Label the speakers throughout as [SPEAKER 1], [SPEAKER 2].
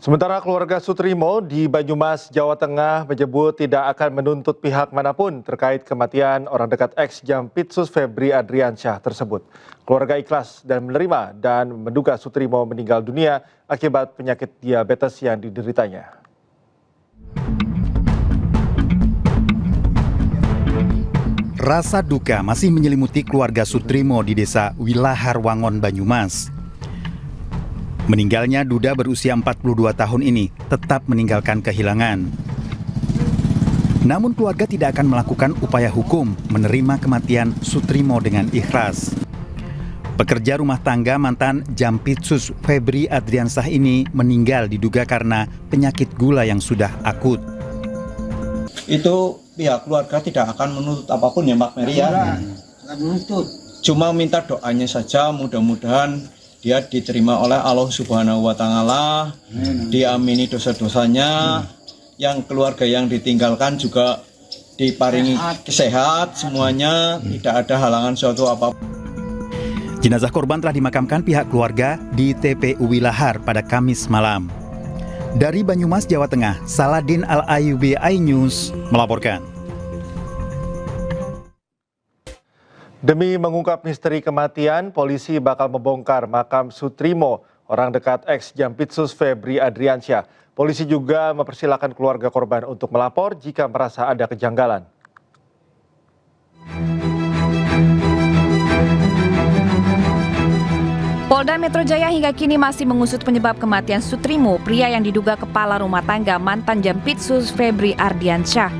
[SPEAKER 1] Sementara keluarga Sutrimo di Banyumas, Jawa Tengah menyebut tidak akan menuntut pihak manapun terkait kematian orang dekat ex-Jampitsus Febri Adriansyah tersebut. Keluarga ikhlas dan menerima dan menduga Sutrimo meninggal dunia akibat penyakit diabetes yang dideritanya.
[SPEAKER 2] Rasa duka masih menyelimuti keluarga Sutrimo di desa Wilahar Wangon, Banyumas. Meninggalnya Duda berusia 42 tahun ini tetap meninggalkan kehilangan. Namun keluarga tidak akan melakukan upaya hukum menerima kematian Sutrimo dengan ikhlas. Pekerja rumah tangga mantan Jampitsus Febri Adriansyah ini meninggal diduga karena penyakit gula yang sudah akut.
[SPEAKER 3] Itu pihak keluarga tidak akan menuntut apapun ya Mbak Mary ya. Cuma minta doanya saja, mudah-mudahan dia diterima oleh Allah Subhanahu wa Ta'ala, diamini dosa-dosanya, yang keluarga yang ditinggalkan juga diparingi sehat semuanya, tidak ada halangan suatu apapun.
[SPEAKER 2] Jenazah korban telah dimakamkan pihak keluarga di TPU Wilahar pada Kamis malam. Dari Banyumas, Jawa Tengah, Saladin Al-Ayubi, iNews melaporkan.
[SPEAKER 1] Demi mengungkap misteri kematian, polisi bakal membongkar makam Sutrimo, orang dekat ex-Jampitsus Febri Adriansyah. Polisi juga mempersilahkan keluarga korban untuk melapor jika merasa ada kejanggalan.
[SPEAKER 4] Polda Metro Jaya hingga kini masih mengusut penyebab kematian Sutrimo, pria yang diduga kepala rumah tangga mantan Jampitsus Febri Adriansyah.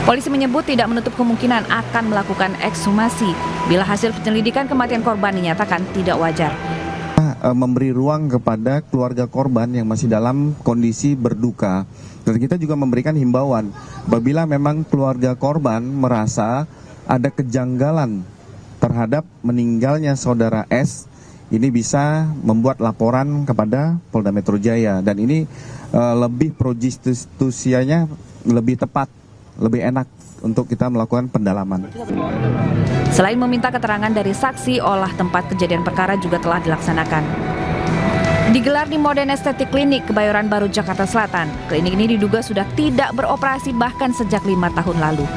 [SPEAKER 4] Polisi menyebut tidak menutup kemungkinan akan melakukan ekshumasi bila hasil penyelidikan kematian korban dinyatakan tidak wajar.
[SPEAKER 5] Memberi ruang kepada keluarga korban yang masih dalam kondisi berduka. Dan kita juga memberikan himbauan, apabila memang keluarga korban merasa ada kejanggalan terhadap meninggalnya saudara S, ini bisa membuat laporan kepada Polda Metro Jaya. Dan ini lebih pro justisianya lebih tepat, lebih enak untuk kita melakukan pendalaman.
[SPEAKER 4] Selain meminta keterangan dari saksi, olah tempat kejadian perkara juga telah dilaksanakan. Digelar di Modern Aesthetic Clinic, Kebayoran Baru, Jakarta Selatan. Klinik ini diduga sudah tidak beroperasi bahkan sejak 5 tahun lalu.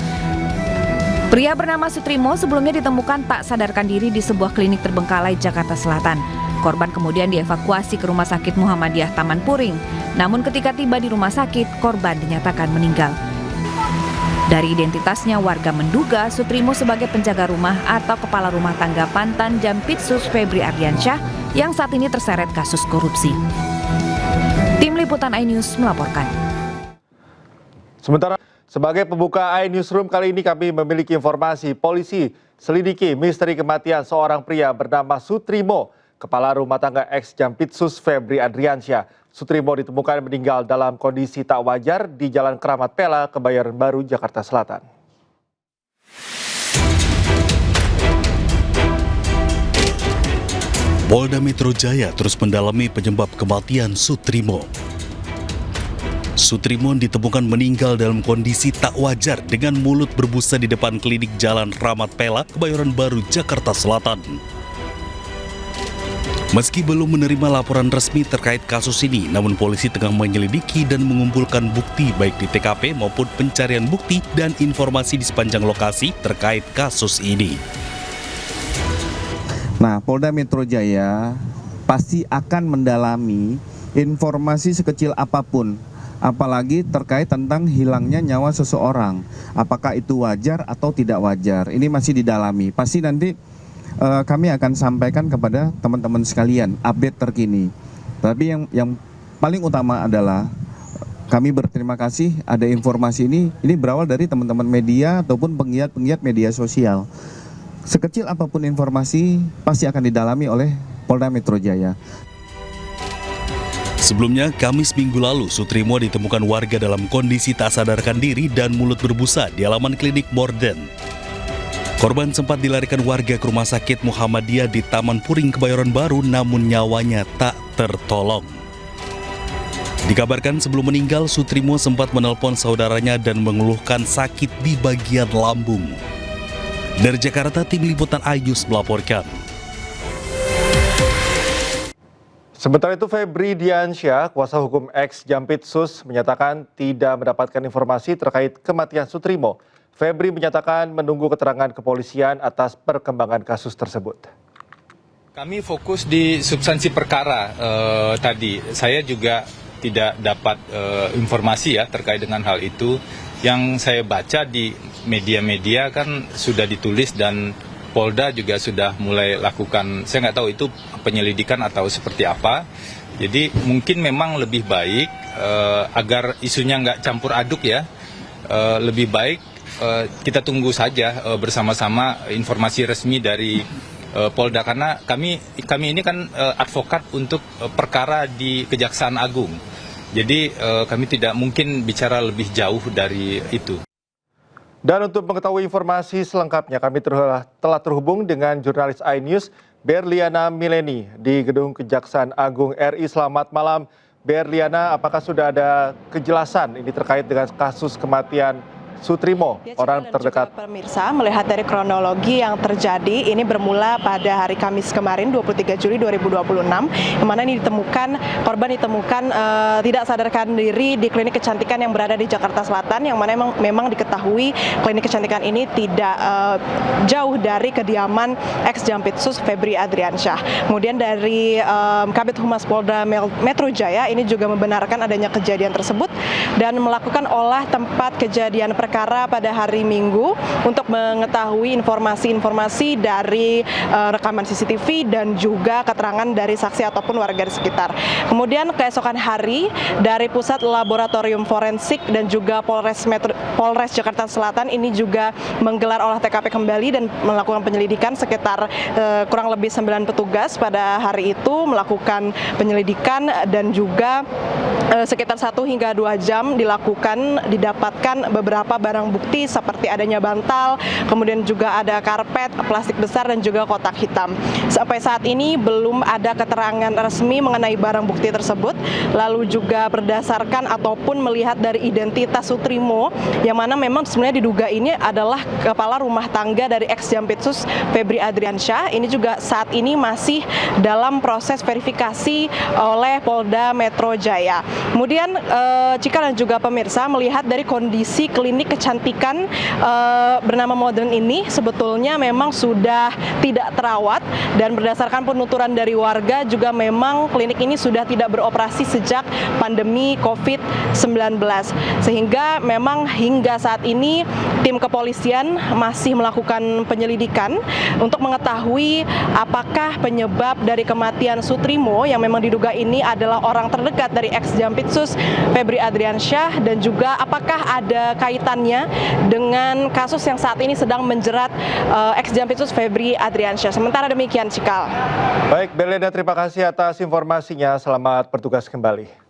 [SPEAKER 4] Pria bernama Sutrimo sebelumnya ditemukan tak sadarkan diri di sebuah klinik terbengkalai Jakarta Selatan. Korban kemudian dievakuasi ke Rumah Sakit Muhammadiyah Taman Puring. Namun ketika tiba di rumah sakit, korban dinyatakan meninggal. Dari identitasnya, warga menduga Sutrimo sebagai penjaga rumah atau kepala rumah tangga mantan Jampitsus Febri Adriansyah yang saat ini terseret kasus korupsi. Tim Liputan iNews melaporkan.
[SPEAKER 1] Sementara sebagai pembuka iNewsroom kali ini kami memiliki informasi polisi selidiki misteri kematian seorang pria bernama Sutrimo, kepala rumah tangga ex-Jampitsus Febri Adriansyah. Sutrimo ditemukan meninggal dalam kondisi tak wajar di Jalan Keramat Pela, Kebayoran Baru, Jakarta Selatan.
[SPEAKER 6] Polda Metro Jaya terus mendalami penyebab kematian Sutrimo. Sutrimo ditemukan meninggal dalam kondisi tak wajar dengan mulut berbusa di depan klinik Jalan Keramat Pela, Kebayoran Baru, Jakarta Selatan. Meski belum menerima laporan resmi terkait kasus ini, namun polisi tengah menyelidiki dan mengumpulkan bukti baik di TKP maupun pencarian bukti dan informasi di sepanjang lokasi terkait kasus ini.
[SPEAKER 5] Nah, Polda Metro Jaya pasti akan mendalami informasi sekecil apapun, apalagi terkait tentang hilangnya nyawa seseorang. Apakah itu wajar atau tidak wajar? Ini masih didalami. Pasti nanti kami akan sampaikan kepada teman-teman sekalian update terkini. Tapi yang paling utama adalah kami berterima kasih ada informasi ini berawal dari teman-teman media ataupun penggiat-penggiat media sosial. Sekecil apapun informasi pasti akan didalami oleh Polda Metro Jaya.
[SPEAKER 6] Sebelumnya, Kamis minggu lalu, Sutrimo ditemukan warga dalam kondisi tak sadarkan diri dan mulut berbusa di halaman klinik Modern. Korban sempat dilarikan warga ke Rumah Sakit Muhammadiyah di Taman Puring, Kebayoran Baru, namun nyawanya tak tertolong. Dikabarkan sebelum meninggal, Sutrimo sempat menelpon saudaranya dan mengeluhkan sakit di bagian lambung. Dari Jakarta, Tim Liputan iNews melaporkan.
[SPEAKER 1] Sementara itu Febri Diansyah, kuasa hukum ex Jampitsus, menyatakan tidak mendapatkan informasi terkait kematian Sutrimo. Febri menyatakan menunggu keterangan kepolisian atas perkembangan kasus tersebut.
[SPEAKER 7] Kami fokus di substansi perkara tadi. Saya juga tidak dapat informasi ya terkait dengan hal itu. Yang saya baca di media-media kan sudah ditulis dan Polda juga sudah mulai lakukan, saya nggak tahu itu penyelidikan atau seperti apa. Jadi mungkin memang lebih baik agar isunya nggak campur aduk ya, lebih baik kita tunggu saja bersama-sama informasi resmi dari Polda, karena kami ini kan advokat untuk perkara di Kejaksaan Agung. Jadi kami tidak mungkin bicara lebih jauh dari itu.
[SPEAKER 1] Dan untuk mengetahui informasi selengkapnya, kami telah terhubung dengan jurnalis iNews, Berliana Mileni, di Gedung Kejaksaan Agung RI. Selamat malam, Berliana. Apakah sudah ada kejelasan ini terkait dengan kasus kematian Sutrimo, orang terdekat?
[SPEAKER 8] Pemirsa, melihat dari kronologi yang terjadi, ini bermula pada hari Kamis kemarin, 23 Juli 2026, yang mana ini korban ditemukan tidak sadarkan diri di klinik kecantikan yang berada di Jakarta Selatan, yang mana memang diketahui klinik kecantikan ini tidak jauh dari kediaman ex Jampitsus Febri Adriansyah. Kemudian dari Kabid Humas Polda Metro Jaya ini juga membenarkan adanya kejadian tersebut dan melakukan olah tempat kejadian perkara pada hari Minggu untuk mengetahui informasi-informasi dari rekaman CCTV dan juga keterangan dari saksi ataupun warga di sekitar. Kemudian keesokan hari dari Pusat Laboratorium Forensik dan juga Polres Jakarta Selatan ini juga menggelar olah TKP kembali dan melakukan penyelidikan sekitar kurang lebih 9 petugas pada hari itu melakukan penyelidikan dan juga sekitar 1 hingga 2 jam didapatkan beberapa barang bukti seperti adanya bantal, kemudian juga ada karpet, plastik besar dan juga kotak hitam. Sampai saat ini belum ada keterangan resmi mengenai barang bukti tersebut. Lalu juga berdasarkan ataupun melihat dari identitas Sutrimo, yang mana memang sebenarnya diduga ini adalah kepala rumah tangga dari ex Jampitsus Febri Adriansyah. Ini juga saat ini masih dalam proses verifikasi oleh Polda Metro Jaya. Kemudian Cika dan juga pemirsa melihat dari kondisi klinik kecantikan bernama Modern ini sebetulnya memang sudah tidak terawat, dan berdasarkan penuturan dari warga juga memang klinik ini sudah tidak beroperasi sejak pandemi COVID-19. Sehingga memang hingga saat ini tim kepolisian masih melakukan penyelidikan untuk mengetahui apakah penyebab dari kematian Sutrimo yang memang diduga ini adalah orang terdekat dari ex Jampitsus Febri Adriansyah, dan juga apakah ada kaitannya dengan kasus yang saat ini sedang menjerat ex Jampitsus Febri Adriansyah. Sementara demikian, Cikal.
[SPEAKER 1] Baik, Berliana, terima kasih atas informasinya. Selamat bertugas kembali.